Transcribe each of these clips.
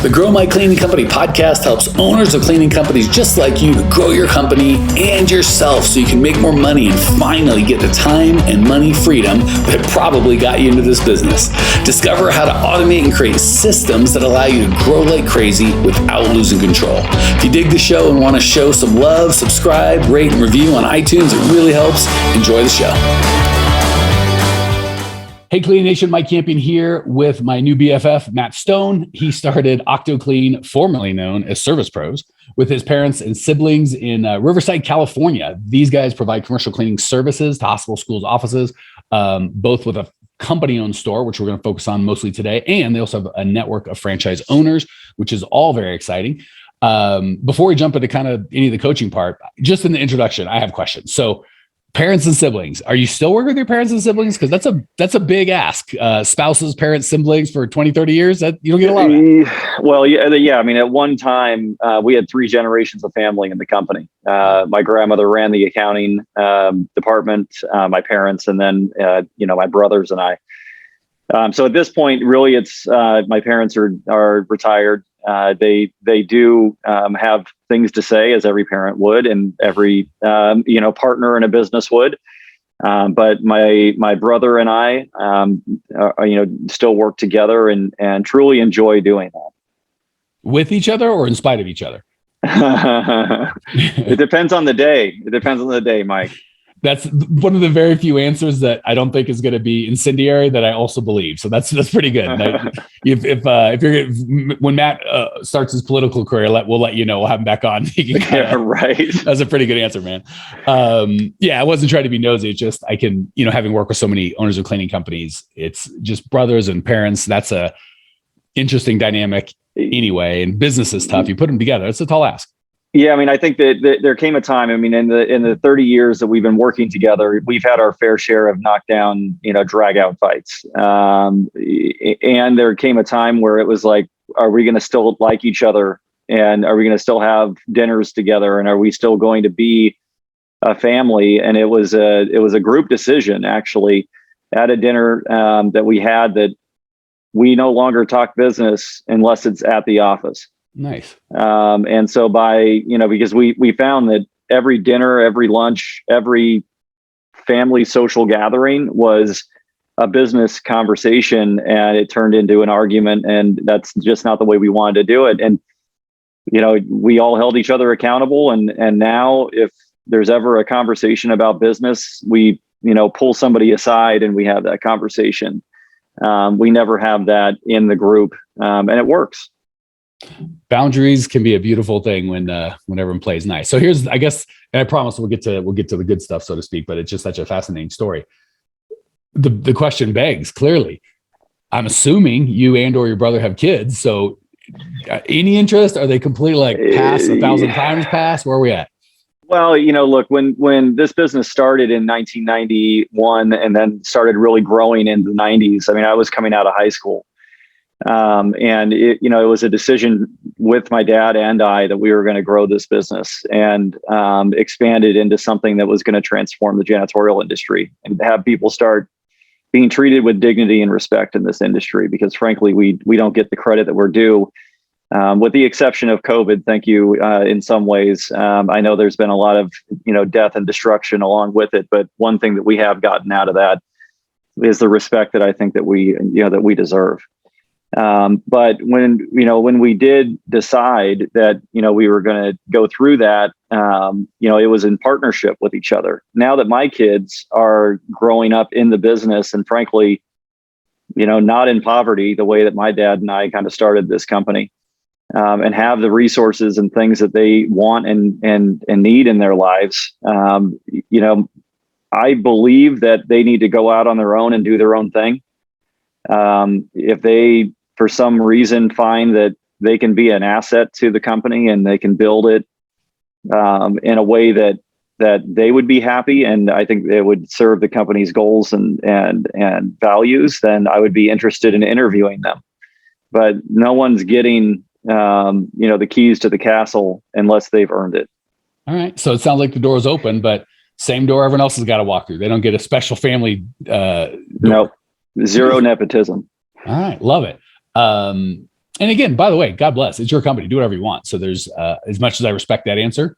The Grow My Cleaning Company podcast helps owners of cleaning companies just like you to grow your company and yourself so you can make more money and finally get the time and money freedom that probably got you into this business. Discover how to automate and create systems that allow you to grow like crazy without losing control. If you dig the show and want to show some love, subscribe, rate, and review on iTunes. It really helps. Enjoy the show. Hey, Cleaning Nation, Mike Campion here with my new BFF, Matt Stowe. He started OctoClean, formerly known as Service Pros, with his parents and siblings in Riverside, California. These guys provide commercial cleaning services to hospitals, schools, offices, both with a company-owned store, which we're going to focus on mostly today, and they also have a network of franchise owners, which is all very exciting. Before we jump into kind of any of the coaching part, just in the introduction, I have questions. So parents and siblings, are you still working with your parents and siblings? Because that's a big ask. Spouses, parents, siblings for 20, 30 years, that you don't get a lot of that. Well, yeah. I mean, at one time, we had 3 generations of family in the company. My grandmother ran the accounting department, my parents, and then, my brothers and I. So at this point, really, it's my parents are retired. They do have things to say, as every parent would, and every partner in a business would. But my brother and I, still work together and truly enjoy doing that. With each other or in spite of each other? It depends on the day. It depends on the day, Mike. That's one of the very few answers that I don't think is going to be incendiary that I also believe. So that's pretty good. If you're when Matt starts his political career, we'll let you know. We'll have him back on. Yeah, right. That's a pretty good answer, man. I wasn't trying to be nosy. It's just I can, having worked with so many owners of cleaning companies, it's just brothers and parents. That's a interesting dynamic anyway. And business is tough. You put them together. It's a tall ask. Yeah, I mean, I think that there came a time. I mean, in the 30 years that we've been working together, we've had our fair share of knockdown, drag out fights. And there came a time where it was like, are we going to still like each other? And are we going to still have dinners together? And are we still going to be a family? And it was a group decision, actually, at a dinner that we had, that we no longer talk business unless it's at the office. Nice. And so because we found that every dinner, every lunch, every family social gathering was a business conversation, and it turned into an argument, and that's just not the way we wanted to do it. And, we all held each other accountable. And now if there's ever a conversation about business, we, pull somebody aside and we have that conversation. We never have that in the group, and it works. Boundaries can be a beautiful thing when everyone plays nice. So here's, I guess, and I promise we'll get to the good stuff, so to speak, but it's just such a fascinating story. The question begs, clearly, I'm assuming you and or your brother have kids. So any interest? Are they completely like pass 1,000 times pass? Where are we at? Well, look, when this business started in 1991 and then started really growing in the 90s, I mean, I was coming out of high school. And it was a decision with my dad and I that we were going to grow this business and expand it into something that was going to transform the janitorial industry and have people start being treated with dignity and respect in this industry. Because frankly, we don't get the credit that we're due, with the exception of COVID. Thank you. In some ways, I know there's been a lot of death and destruction along with it, but one thing that we have gotten out of that is the respect that I think that we deserve. But when we did decide that, we were going to go through that, it was in partnership with each other. Now that my kids are growing up in the business and frankly, not in poverty, the way that my dad and I kind of started this company, and have the resources and things that they want and need in their lives. I believe that they need to go out on their own and do their own thing. If they, for some reason, find that they can be an asset to the company and they can build it in a way that they would be happy, and I think it would serve the company's goals and values, then I would be interested in interviewing them. But no one's getting the keys to the castle unless they've earned it. All right. So it sounds like the door is open, but same door everyone else has got to walk through. They don't get a special family. No, zero nepotism. All right. Love it. And again, by the way, God bless, it's your company, do whatever you want. So there's, as much as I respect that answer,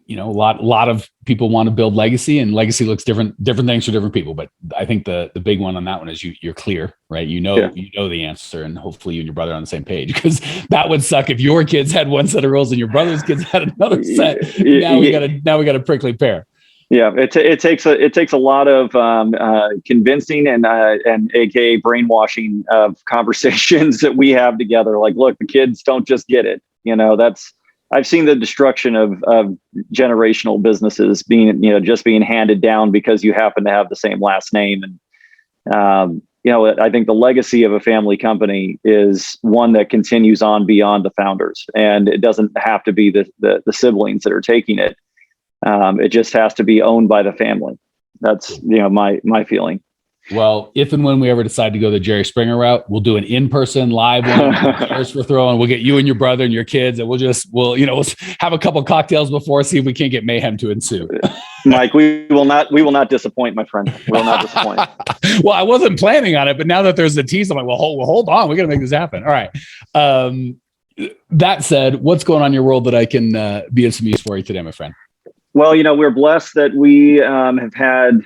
a lot of people want to build legacy, and legacy looks different things for different people. But I think the big one on that one is you're clear, right? You know the answer, and hopefully you and your brother are on the same page, because that would suck if your kids had one set of rules and your brother's kids had another set. Now we got a prickly pear. Yeah, it takes a lot of convincing and AKA brainwashing of conversations that we have together. Like, look, the kids don't just get it. I've seen the destruction of generational businesses being handed down because you happen to have the same last name. And I think the legacy of a family company is one that continues on beyond the founders, and it doesn't have to be the siblings that are taking it. It just has to be owned by the family. That's my feeling. Well, if and when we ever decide to go the Jerry Springer route, we'll do an in-person live one. We're throwing. We'll get you and your brother and your kids, and we'll have a couple cocktails before, see if we can't get mayhem to ensue. Mike, we will not disappoint, my friend. We will not disappoint. Well, I wasn't planning on it, but now that there's a tease, I'm like, well, hold on, we got to make this happen. All right. That said, what's going on in your world that I can be of some use for you today, my friend? Well, we're blessed that we have had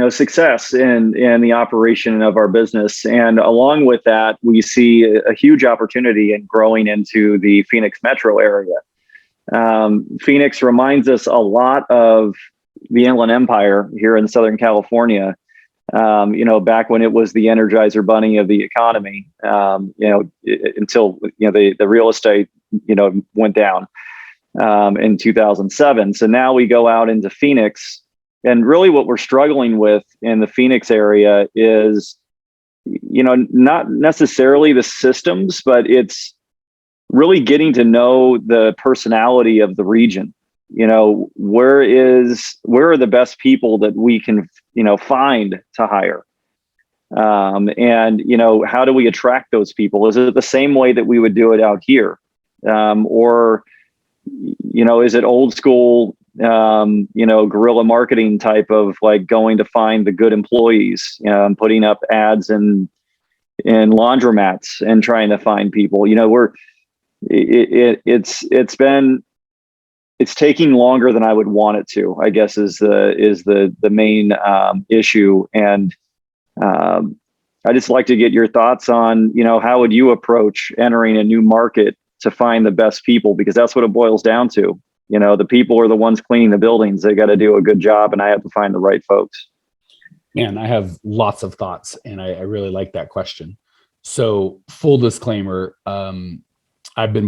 success in the operation of our business, and along with that, we see a huge opportunity in growing into the Phoenix metro area. Phoenix reminds us a lot of the Inland Empire here in Southern California. Back when it was the Energizer Bunny of the economy, until the real estate went down in 2007. So now we go out into Phoenix, and really what we're struggling with in the Phoenix area is, not necessarily the systems, but it's really getting to know the personality of the region. Where are the best people that we can, find to hire? And how do we attract those people? Is it the same way that we would do it out here? Or is it old school, guerrilla marketing type of, like, going to find the good employees, putting up ads in laundromats and trying to find people? It's taking longer than I would want it to, I guess, is the main issue. And I just like to get your thoughts on, how would you approach entering a new market to find the best people? Because that's what it boils down to. The people are the ones cleaning the buildings. They got to do a good job, and I have to find the right folks. Man, I have lots of thoughts, and I really like that question. So, full disclaimer, I'm 47. I've been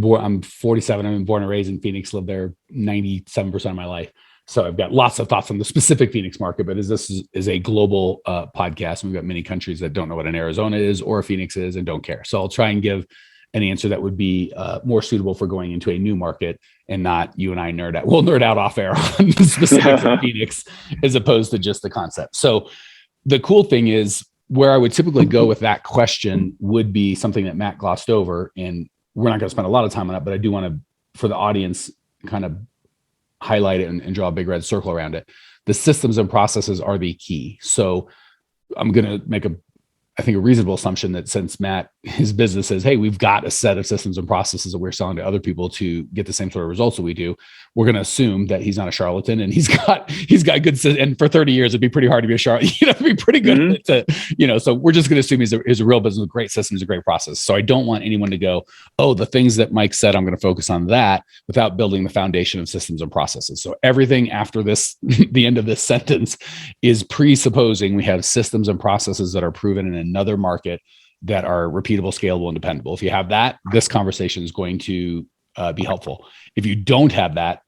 born and raised in Phoenix, lived there 97% of my life. So I've got lots of thoughts on the specific Phoenix market, but as this is a global podcast, and we've got many countries that don't know what an Arizona is or a Phoenix is and don't care. So I'll try and give an answer that would be more suitable for going into a new market, and not you and I nerd out. We'll nerd out off air on the specifics of Phoenix as opposed to just the concept. So the cool thing is, where I would typically go with that question would be something that Matt glossed over, and we're not going to spend a lot of time on it, but I do want to, for the audience, kind of highlight it and draw a big red circle around it. The systems and processes are the key. So I'm going to make a reasonable assumption that since Matt, his business says, hey, we've got a set of systems and processes that we're selling to other people to get the same sort of results that we do, we're going to assume that he's not a charlatan, and he's got good, and for 30 years, it'd be pretty hard to be a charlatan, to be pretty good at, so we're just going to assume he's a real business with great systems, a great process. So I don't want anyone to go, oh, the things that Mike said, I'm going to focus on that, without building the foundation of systems and processes. So everything after this, the end of this sentence, is presupposing we have systems and processes that are proven in another market, that are repeatable, scalable, and dependable. If you have that, this conversation is going to be helpful. If you don't have that,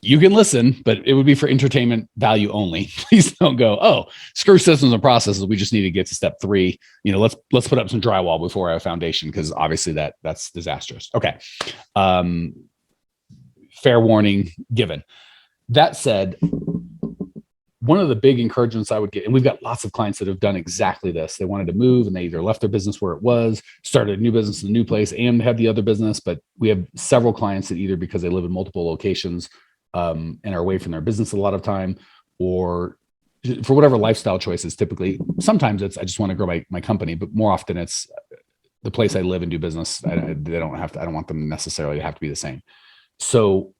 you can listen, but it would be for entertainment value only. Please don't go, oh, screw systems and processes, we just need to get to step 3. Let's put up some drywall before our foundation, because obviously that's disastrous. Okay. Fair warning given. That said, one of the big encouragements I would get, and we've got lots of clients that have done exactly this. They wanted to move, and they either left their business where it was, started a new business in a new place, and had the other business. But we have several clients that either because they live in multiple locations and are away from their business a lot of time, or for whatever lifestyle choices. Typically, sometimes it's, I just want to grow my company, but more often it's, the place I live and do business, they don't have to, I don't want them necessarily to have to be the same. So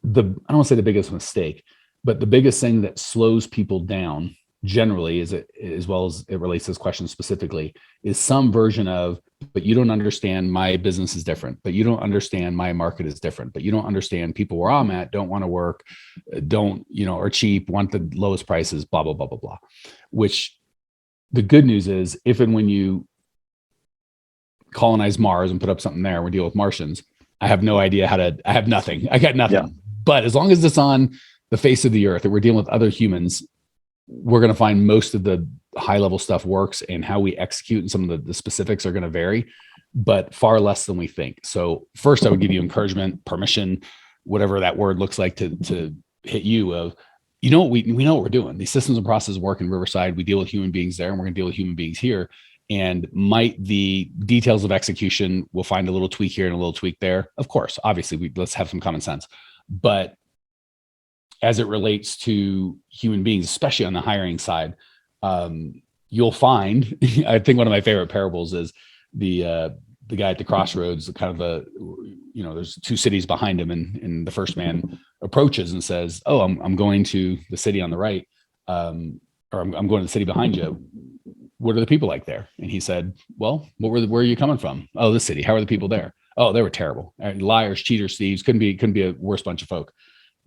I don't want to say the biggest mistake, but the biggest thing that slows people down generally is it, as well as it relates to this question specifically, is some version of, but you don't understand, my business is different, but you don't understand, my market is different, but you don't understand, people where I'm at don't want to work, don't, are cheap, want the lowest prices, blah, blah, blah, blah, blah. Which the good news is, if and when you colonize Mars and put up something there, we're dealing with Martians, I have no idea I have nothing. I got nothing. Yeah. But as long as it's on the face of the earth and we're dealing with other humans, we're going to find most of the high level stuff works, and how we execute and some of the specifics are going to vary, but far less than we think. So first, I would give you encouragement, permission, whatever that word looks like, to hit you of, we know what we're doing. These systems and processes work in Riverside. We deal with human beings there, and we're going to deal with human beings here. And might the details of execution, we'll find a little tweak here and a little tweak there. Of course, obviously, let's have some common sense. But as it relates to human beings, especially on the hiring side, you'll find, I think one of my favorite parables is the guy at the crossroads, kind of there's two cities behind him, and the first man approaches and says, "Oh, I'm going to the city on the right, or I'm going to the city behind you. What are the people like there?" And he said, "Well, where are you coming from?" "Oh, this city. How are the people there?" "Oh, they were terrible. Liars, cheaters, thieves. Couldn't be a worse bunch of folk."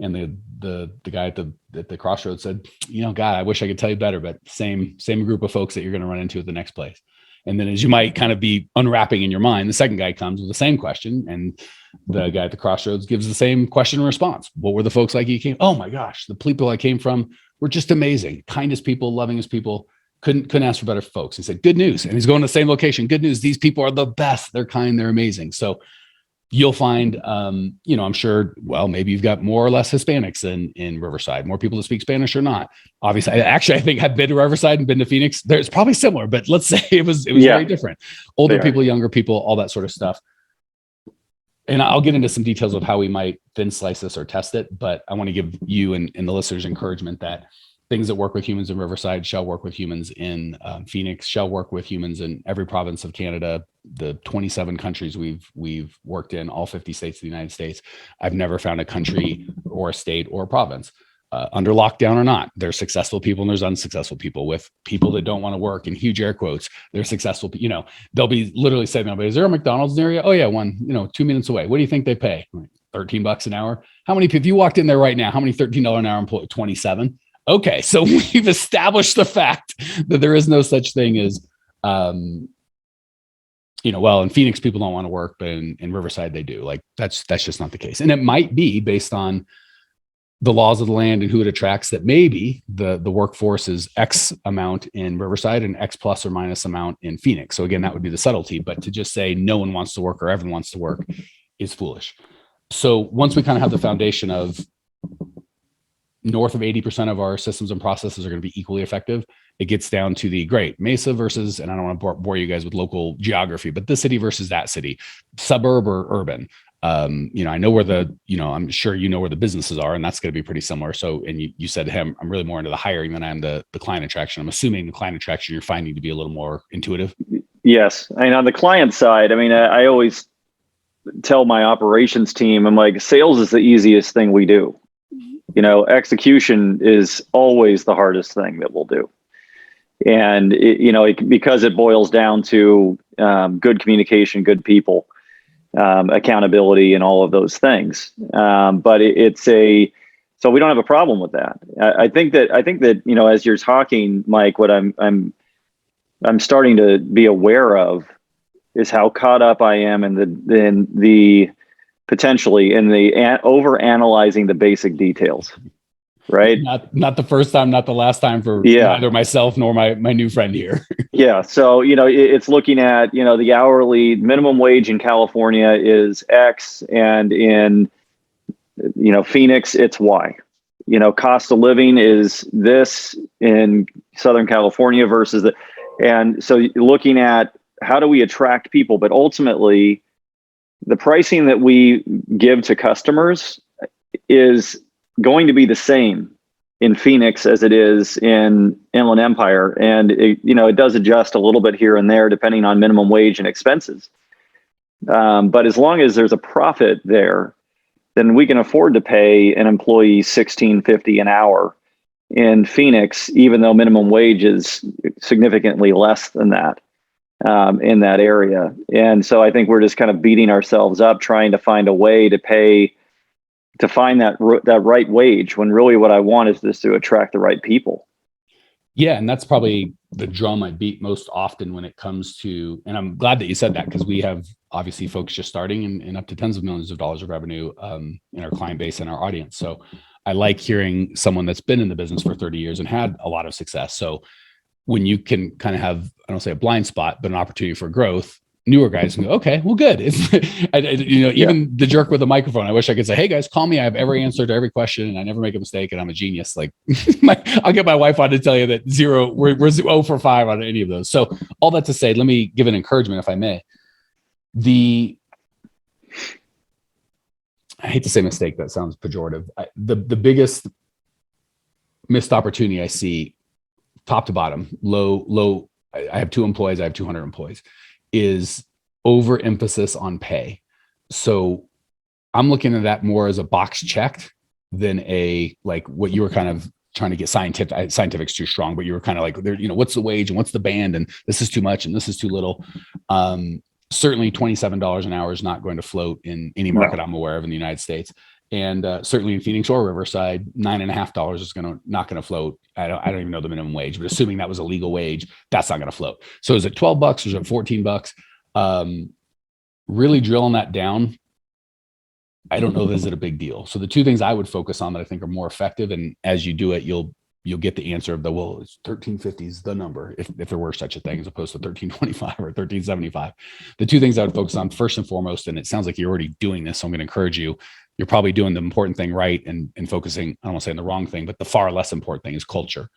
And the guy at the crossroads said, "God, I wish I could tell you better, but same group of folks that you're going to run into at the next place." And then, as you might kind of be unwrapping in your mind, the second guy comes with the same question, and the guy at the crossroads gives the same question and response. "What were the folks like you came?" "Oh my gosh, the people I came from were just amazing. Kindest people, lovingest people. Couldn't ask for better folks." He said, "Good news." And he's going to the same location. "Good news. These people are the best. They're kind. They're amazing." So you'll find, I'm sure, well, maybe you've got more or less Hispanics in Riverside, more people that speak Spanish or not. Obviously, I think I've been to Riverside and been to Phoenix. There's probably similar, but let's say it was very different. Older people, younger people, all that sort of stuff. And I'll get into some details of how we might thin slice this or test it, but I want to give you and the listeners encouragement that things that work with humans in Riverside shall work with humans in Phoenix, shall work with humans in every province of Canada, the 27 countries we've worked in, all 50 states of the United States. I've never found a country or a state or a province, under lockdown or not, there's successful people and there's unsuccessful people. With people that don't want to work, in huge air quotes, they're successful. They'll be literally saying, "Is there a McDonald's in the area?" "Oh yeah, one, 2 minutes away." "What do you think they pay?" $13 an hour. How many, if you walked in there right now, how many $13 an hour employees? 27. Okay, so we've established the fact that there is no such thing as, in Phoenix, people don't want to work, but in Riverside, they do. Like, that's just not the case. And it might be based on the laws of the land and who it attracts, that maybe the workforce is X amount in Riverside and X plus or minus amount in Phoenix. So again, that would be the subtlety. But to just say no one wants to work or everyone wants to work is foolish. So once we kind of have the foundation of north of 80% of our systems and processes are going to be equally effective, it gets down to the great Mesa versus, and I don't want to bore you guys with local geography, but this city versus that city, suburb or urban. I know where I'm sure you know where the businesses are, and that's going to be pretty similar. So, and you said to him, I'm really more into the hiring than I am the client attraction. I'm assuming the client attraction you're finding to be a little more intuitive. Yes. And on the client side, I always tell my operations team, I'm like, sales is the easiest thing we do. Execution is always the hardest thing that we'll do. And, because it boils down to good communication, good people, accountability, and all of those things. But so we don't have a problem with that. I think that, as you're talking, Mike, what I'm starting to be aware of is how caught up I am in the potentially in the over analyzing the basic details, right? Not the first time, not the last time for neither myself nor my new friend here. Yeah. So, it's looking at, the hourly minimum wage in California is X, and in, Phoenix, it's Y. Cost of living is this in Southern California versus and so looking at how do we attract people, but ultimately the pricing that we give to customers is going to be the same in Phoenix as it is in Inland Empire. And it does adjust a little bit here and there depending on minimum wage and expenses. But as long as there's a profit there, then we can afford to pay an employee $16.50 an hour in Phoenix, even though minimum wage is significantly less than that in that area. And so I think we're just kind of beating ourselves up trying to find a way to find that right wage, when really what I want is just to attract the right people. Yeah, and that's probably the drum I beat most often when it comes to, and I'm glad that you said that, because we have obviously folks just starting and up to tens of millions of dollars of revenue in our client base and our audience. So I like hearing someone that's been in the business for 30 years and had a lot of success. So when you can kind of have, I don't say a blind spot, but an opportunity for growth, newer guys can go, okay, well, good. Even the jerk with a microphone, I wish I could say, hey guys, call me. I have every answer to every question and I never make a mistake and I'm a genius. Like I'll get my wife on to tell you that we're 0 for 5 on any of those. So all that to say, let me give an encouragement, if I may. I hate to say mistake, that sounds pejorative. The biggest missed opportunity I see, top to bottom, low, I have 2 employees, I have 200 employees, is overemphasis on pay. So I'm looking at that more as a box checked than like what you were kind of trying to get scientific. Scientific's too strong, but you were kind of like, what's the wage and what's the band, and this is too much and this is too little. Certainly $27 an hour is not going to float in any market I'm aware of in the United States. And certainly in Phoenix or Riverside, $9.50 is not going to float. I don't even know the minimum wage, but assuming that was a legal wage, that's not going to float. So is it $12 or is it $14? Really drilling that down, I don't know if this is a big deal. So the 2 things I would focus on that I think are more effective, and as you do it, you'll get the answer of it's $13.50 is the number, if there were such a thing, as opposed to $13.25 or $13.75. The 2 things I would focus on first and foremost, and it sounds like you're already doing this, so I'm going to encourage you. You're probably doing the important thing right and focusing, I don't want to say on the wrong thing, but the far less important thing is culture.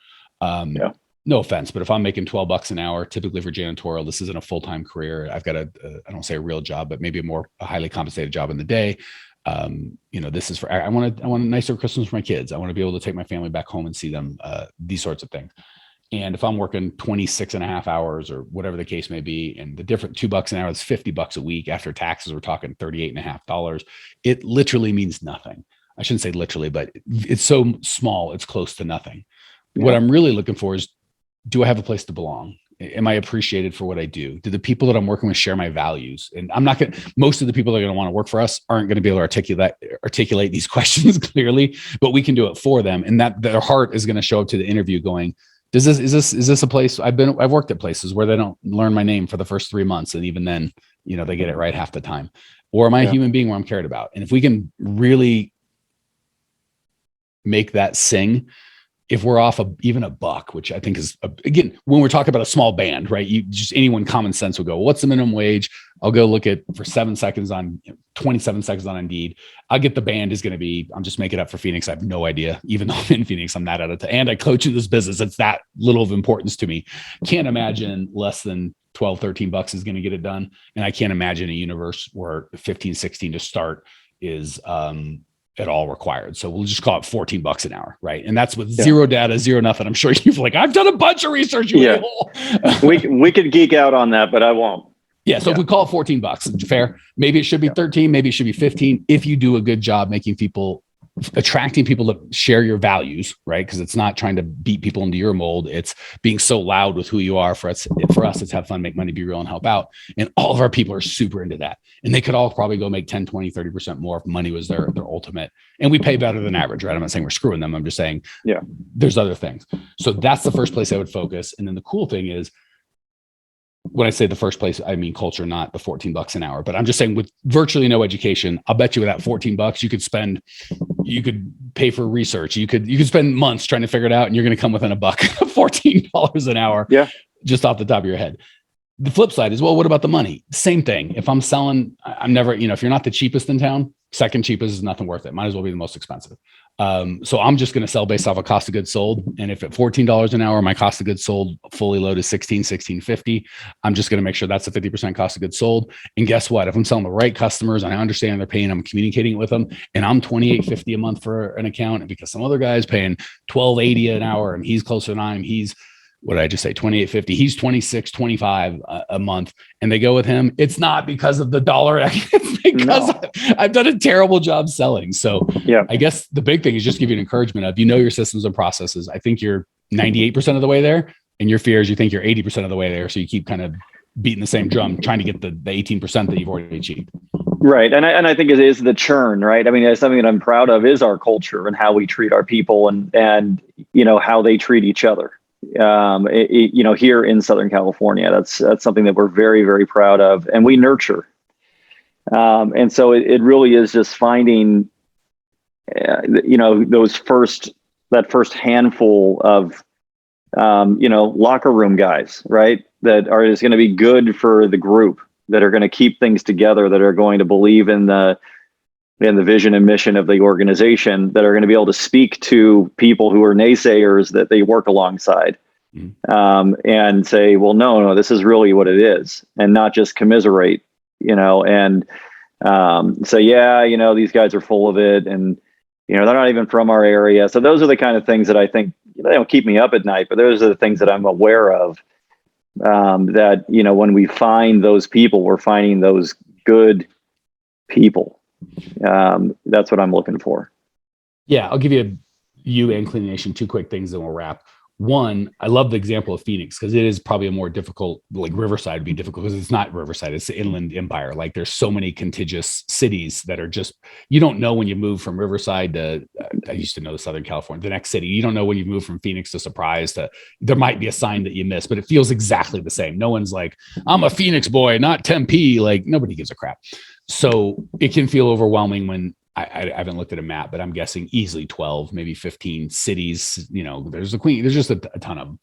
No offense, but if I'm making $12 an hour, typically for janitorial, this isn't a full-time career. I've got I don't say a real job, but maybe a highly compensated job in the day. This is I want a nicer Christmas for my kids. I want to be able to take my family back home and see them, these sorts of things. And if I'm working 26 and a half hours or whatever the case may be, and the different $2 an hour is $50 a week after taxes, we're talking $38.50. It literally means nothing. I shouldn't say literally, but it's so small, it's close to nothing. Yeah. What I'm really looking for is, do I have a place to belong? Am I appreciated for what I do? Do the people that I'm working with share my values? And most of the people that are going to want to work for us aren't going to be able to articulate these questions clearly, but we can do it for them. And that their heart is going to show up to the interview going, is this a place? I've worked at places where they don't learn my name for the first 3 months. And even then, they get it right half the time. Or am I a human being where I'm cared about? And if we can really make that sing, if we're off even a buck, which I think is, again, when we're talking about a small band, right? Anyone common sense will go, what's the minimum wage? I'll go look at for 7 seconds on 27 seconds on Indeed. I'll get the band is going to be, I'm just making it up for Phoenix. I have no idea. Even though I'm in Phoenix, I'm not out of time. And I coach in this business. It's that little of importance to me. Can't imagine less than $12, $13 is going to get it done. And I can't imagine a universe where 15, 16 to start is, at all required. So we'll just call it $14 an hour. Right. And that's with zero data, zero nothing. I'm sure you've I've done a bunch of research. We could geek out on that, but I won't. Yeah. So if we call it $14, fair, maybe it should be 13, maybe it should be 15. If you do a good job attracting people to share your values, right? Because it's not trying to beat people into your mold. It's being so loud with who you are. For us, it's have fun, make money, be real, and help out. And all of our people are super into that. And they could all probably go make 10, 20, 30% more if money was their ultimate. And we pay better than average, right? I'm not saying we're screwing them. I'm just saying, there's other things. So that's the first place I would focus. And then the cool thing is, when I say the first place, I mean culture, not the $14 an hour. But I'm just saying, with virtually no education, I'll bet you with that $14, you could pay for research. You could spend months trying to figure it out, and you're going to come within a buck of $14 an hour. Yeah, just off the top of your head. The flip side is, well, what about the money? Same thing. If I'm selling, I'm never, if you're not the cheapest in town, second cheapest is nothing worth it. Might as well be the most expensive. So I'm just going to sell based off of cost of goods sold. And if at $14 an hour, my cost of goods sold fully loaded is $16.50, I'm just going to make sure that's a 50% cost of goods sold. And guess what? If I'm selling the right customers and I understand their pain, I'm communicating with them, and I'm $28.50 a month for an account, and because some other guy's paying $12.80 an hour and he's closer to $9, he's, what did I just say? $28.50. He's $26.25 a month, and they go with him. It's not because of the dollar. It's because I've done a terrible job selling. So yeah, I guess the big thing is just give you an encouragement of, your systems and processes. I think you're 98% of the way there, and your fear is you think you're 80% of the way there. So you keep kind of beating the same drum, trying to get the 18% that you've already achieved. Right. And I think it is the churn, right? I mean, it's something that I'm proud of is our culture and how we treat our people and how they treat each other. Here in Southern California, that's something that we're very, very proud of, and we nurture. And so it really is just finding, that first handful of, locker room guys, right? That is going to be good for the group, that are going to keep things together, that are going to believe in the vision and mission of the organization, that are going to be able to speak to people who are naysayers that they work alongside, and say, well, no, this is really what it is, and not just commiserate, and say, yeah, these guys are full of it, and they're not even from our area. So those are the kind of things that I think they don't keep me up at night, but those are the things that I'm aware of. That when we find those people, we're finding those good people. That's what I'm looking for. Yeah, I'll give you and Clean Nation 2 quick things, and we'll wrap. One, I love the example of Phoenix because it is probably a more difficult, like Riverside would be difficult because it's not Riverside, it's the Inland Empire. Like there's so many contiguous cities that are just, you don't know when you move from Riverside to, I used to know Southern California, the next city. You don't know when you move from Phoenix to Surprise there might be a sign that you miss, but it feels exactly the same. No one's like, I'm a Phoenix boy, not Tempe. Like nobody gives a crap. So it can feel overwhelming when I haven't looked at a map, but I'm guessing easily 12, maybe 15 cities. There's just a ton of them.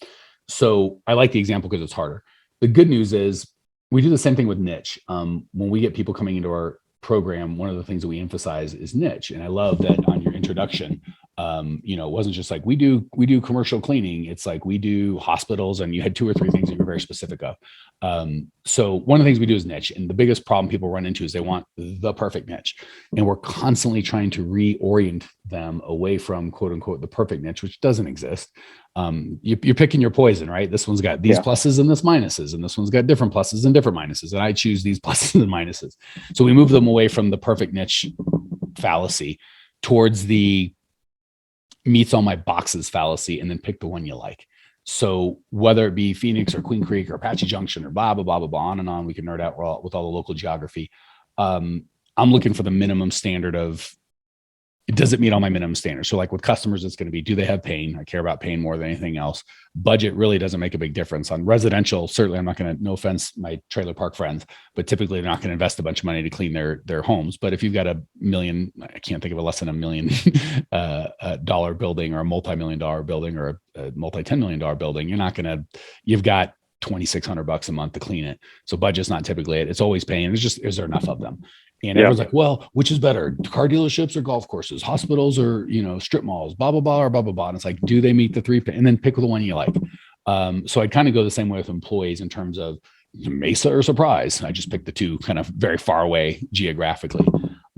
So I like the example because it's harder. The good news is we do the same thing with niche. When we get people coming into our program, one of the things that we emphasize is niche. And I love that on your introduction, it wasn't just like we do commercial cleaning. It's like we do hospitals, and you had 2 or 3 things that you're very specific of. So one of the things we do is niche, and the biggest problem people run into is they want the perfect niche, and we're constantly trying to reorient them away from quote unquote the perfect niche, which doesn't exist. You're picking your poison, right? This one's got these pluses and this minuses, and this one's got different pluses and different minuses, and I choose these pluses and minuses. So we move them away from the perfect niche fallacy towards the meets all my boxes fallacy, and then pick the one you like. So whether it be Phoenix or Queen Creek or Apache Junction or blah, blah, blah, blah, blah, on and on, we can nerd out with all the local geography. I'm looking for the minimum standard of, does it meet all my minimum standards? So like with customers, it's going to be, do they have pain? I care about pain more than anything else. Budget really doesn't make a big difference. On residential, certainly I'm not going to, no offense, my trailer park friends, but typically they're not going to invest a bunch of money to clean their homes. But if you've got $1 million, I can't think of a less than $1 million dollar building, or a multi-million-dollar building, or a multi-$10 million building, you've got $2,600 a month to clean it. So budget's not typically it. It's always paying. It's just, is there enough of them? And everyone's like, well, which is better, car dealerships or golf courses, hospitals or, strip malls, blah, blah, blah, or blah, blah, blah. And it's like, do they meet the 3? And then pick the one you like. So I'd kind of go the same way with employees in terms of Mesa or Surprise. I just picked the 2 kind of very far away geographically.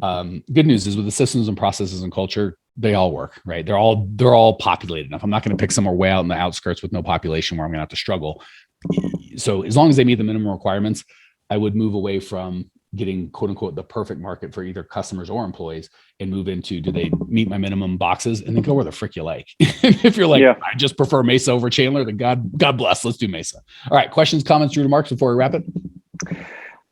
Good news is with the systems and processes and culture, they all work, right? They're all populated enough. I'm not going to pick somewhere way out in the outskirts with no population where I'm going to have to struggle. So as long as they meet the minimum requirements, I would move away from getting quote unquote the perfect market for either customers or employees, and move into, do they meet my minimum boxes, and then go where the frick you like. If you're like, I just prefer Mesa over Chandler, then God bless, let's do Mesa. All right, questions, comments, Drew, remarks before we wrap it?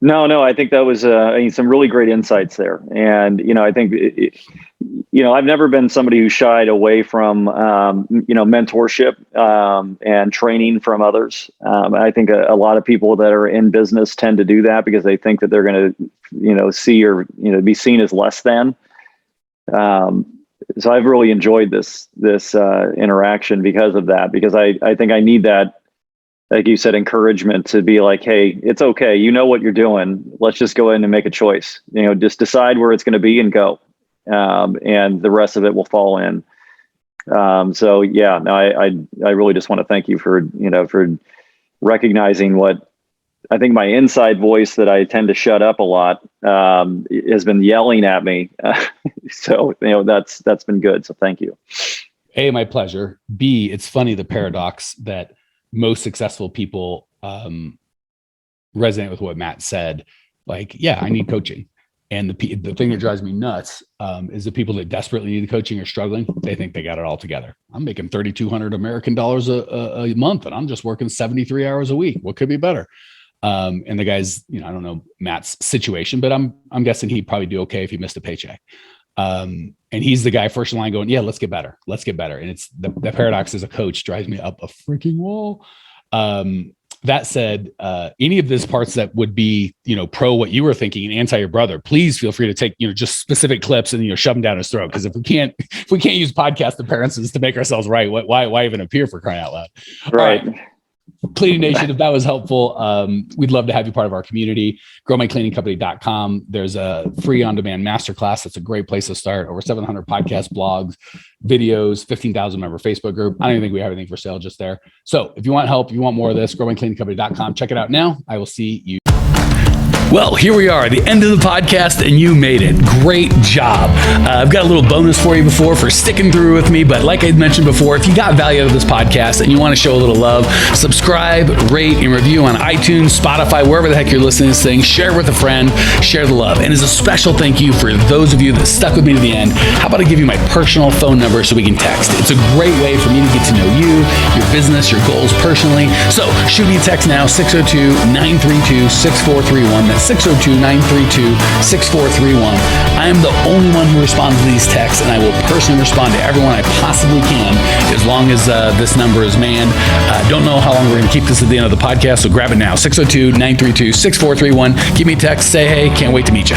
No, I think that was some really great insights there. And, I think, I've never been somebody who shied away from, mentorship and training from others. I think a lot of people that are in business tend to do that because they think that they're going to, see or, be seen as less than. So I've really enjoyed this interaction because of that, because I think I need that, like you said, encouragement to be like, hey, it's okay. You know what you're doing. Let's just go in and make a choice. Just decide where it's going to be and go. and the rest of it will fall in. So yeah, no, I really just want to thank you for recognizing what I think my inside voice that I tend to shut up a lot, has been yelling at me. So, that's been good. So thank you. A, my pleasure. B, it's funny, the paradox that most successful people, resonate with what Matt said. Like, yeah, I need coaching. And the thing that drives me nuts is the people that desperately need the coaching are struggling. They think they got it all together. I'm making $3,200 American dollars a month, and I'm just working 73 hours a week. What could be better? And the guys, I don't know Matt's situation, but I'm guessing he'd probably do okay if he missed a paycheck. And he's the guy first in line going, yeah, let's get better. Let's get better. And it's the paradox as a coach drives me up a freaking wall. That said, any of these parts that would be, pro what you were thinking and anti your brother, please feel free to take, just specific clips and, shove them down his throat. Because if we can't use podcast appearances to make ourselves right, why even appear, for crying out loud? Right. All right. Cleaning Nation, if that was helpful, we'd love to have you part of our community. GrowMyCleaningCompany.com. There's a free on-demand masterclass. That's a great place to start. Over 700 podcast blogs, videos, 15,000 member Facebook group. I don't even think we have anything for sale just there. So if you want help, you want more of this, GrowMyCleaningCompany.com. Check it out now. I will see you. Well, here we are, the end of the podcast, and you made it. Great job. I've got a little bonus for you for sticking through with me. But like I mentioned before, if you got value out of this podcast and you want to show a little love, subscribe, rate, and review on iTunes, Spotify, wherever the heck you're listening to this thing. Share it with a friend. Share the love. And as a special thank you for those of you that stuck with me to the end, how about I give you my personal phone number so we can text? It's a great way for me to get to know you, your business, your goals personally. So shoot me a text now, 602-932-6431. That's 602-932-6431. I am the only one who responds to these texts, and I will personally respond to everyone I possibly can as long as this number is manned. Don't know how long we're going to keep this at the end of the podcast, so grab it now, 602-932-6431. Give me a text, say hey, can't wait to meet you.